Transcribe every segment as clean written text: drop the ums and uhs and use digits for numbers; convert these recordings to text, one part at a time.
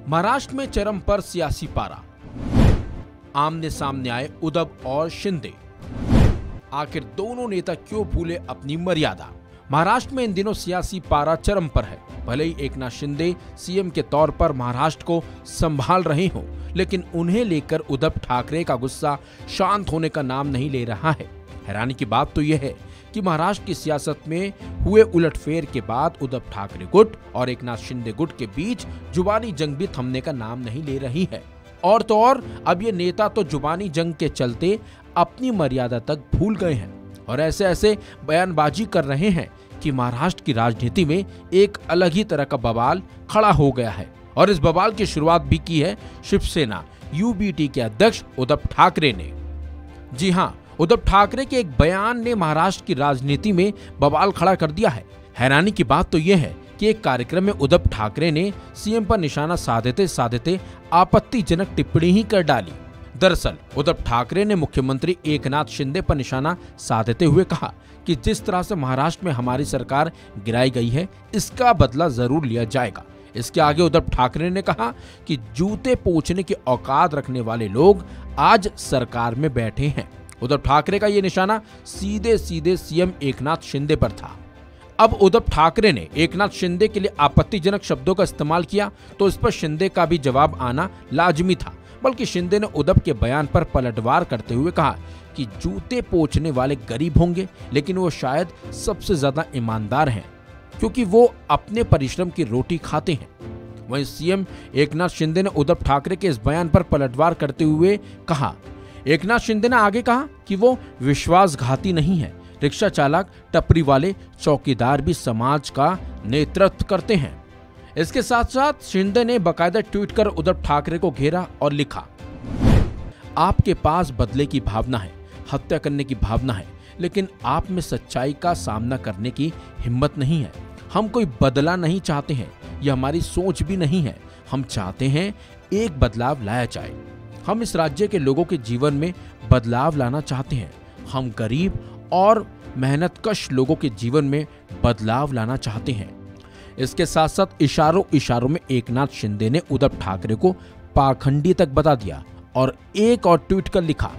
महाराष्ट्र में चरम पर सियासी पारा, आमने सामने आए उद्धव और शिंदे। आखिर दोनों नेता क्यों भूले अपनी मर्यादा? महाराष्ट्र में इन दिनों सियासी पारा चरम पर है। भले ही एकनाथ शिंदे सीएम के तौर पर महाराष्ट्र को संभाल रहे हों, लेकिन उन्हें लेकर उद्धव ठाकरे का गुस्सा शांत होने का नाम नहीं ले रहा है। हैरानी की बात तो यह है कि महाराष्ट्र की सियासत में हुए उलटफेर के बाद उद्धव ठाकरे गुट और एकनाथ शिंदे गुट के बीच जुबानी जंग भी थमने का नाम नहीं ले रही है। और तो और अब ये नेता तो जुबानी जंग के चलते अपनी मर्यादा तक भूल गए हैं और ऐसे ऐसे बयानबाजी कर रहे हैं कि महाराष्ट्र की राजनीति में एक अलग ही तरह का बवाल खड़ा हो गया है। और इस बवाल की शुरुआत भी की है शिवसेना यूबीटी के अध्यक्ष उद्धव ठाकरे ने। जी हां, उद्धव ठाकरे के एक बयान ने महाराष्ट्र की राजनीति में बवाल खड़ा कर दिया है। हैरानी की बात तो यह है कि एक कार्यक्रम में उद्धव ठाकरे ने सीएम पर निशाना साधते आपत्तिजनक टिप्पणी ही कर डाली। दरअसल उद्धव ठाकरे ने मुख्यमंत्री एकनाथ शिंदे पर निशाना साधते हुए कहा कि जिस तरह से महाराष्ट्र में हमारी सरकार गिराई गई है, इसका बदला जरूर लिया जाएगा। इसके आगे उद्धव ठाकरे ने कहा कि जूते पोंछने की औकात रखने वाले लोग आज सरकार में बैठे हैं। उद्धव ठाकरे का ये निशाना सीधे सीधे सीएम एकनाथ शिंदे पर था। अब उद्धव ठाकरे ने एकनाथ शिंदे के लिए आपत्तिजनक शब्दों का इस्तेमाल किया तो इस पर शिंदे का भी जवाब आना लाजमी था। बल्कि शिंदे ने उद्धव के बयान पर पलटवार करते हुए कहा कि जूते पोंछने वाले गरीब होंगे, लेकिन वो शायद सबसे ज्यादा ईमानदार हैं, क्योंकि वो अपने परिश्रम की रोटी खाते हैं। वहीं सीएम एकनाथ शिंदे ने उद्धव ठाकरे के इस बयान पर पलटवार करते हुए कहा, एकनाथ शिंदे ने आगे कहा कि वो विश्वासघाती नहीं है। रिक्शा चालक, टपरी वाले, चौकीदार भी समाज का नेतृत्व करते हैं। इसके साथ साथ शिंदे ने बाकायदा ट्वीट कर उद्धव ठाकरे को घेरा और लिखा, आपके पास बदले की भावना है, हत्या करने की भावना है, लेकिन आप में सच्चाई का सामना करने की हिम्मत नहीं है। हम कोई बदला नहीं चाहते हैं, यह हमारी सोच भी नहीं है। हम चाहते हैं एक बदलाव लाया जाए। हम इस राज्य के लोगों के जीवन में बदलाव लाना चाहते हैं। हम गरीब और मेहनतकश लोगों के जीवन में बदलाव लाना चाहते हैं। इसके साथ साथ इशारों में एकनाथ शिंदे ने उद्धव ठाकरे को पाखंडी तक बता दिया और एक और ट्वीट कर लिखा,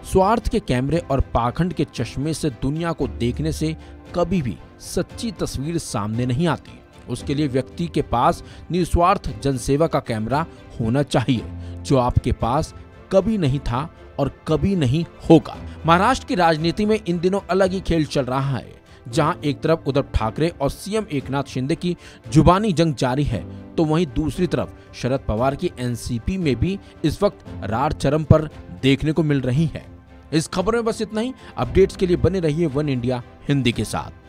स्वार्थ के कैमरे और पाखंड के चश्मे से दुनिया को देखने से कभी भी सच्ची तस्वीर सामने नहीं आती। उसके लिए व्यक्ति के पास निस्वार्थ जनसेवा का कैमरा होना चाहिए, जो आपके पास कभी नहीं था और कभी नहीं होगा। महाराष्ट्र की राजनीति में इन दिनों अलग ही खेल चल रहा है, जहां एक तरफ उद्धव ठाकरे और सीएम एकनाथ शिंदे की जुबानी जंग जारी है, तो वहीं दूसरी तरफ शरद पवार की एनसीपी में भी इस वक्त रार चरम पर देखने को मिल रही है। इस खबर में बस इतना ही। अपडेट्स के लिए बने रहिए वन इंडिया हिंदी के साथ।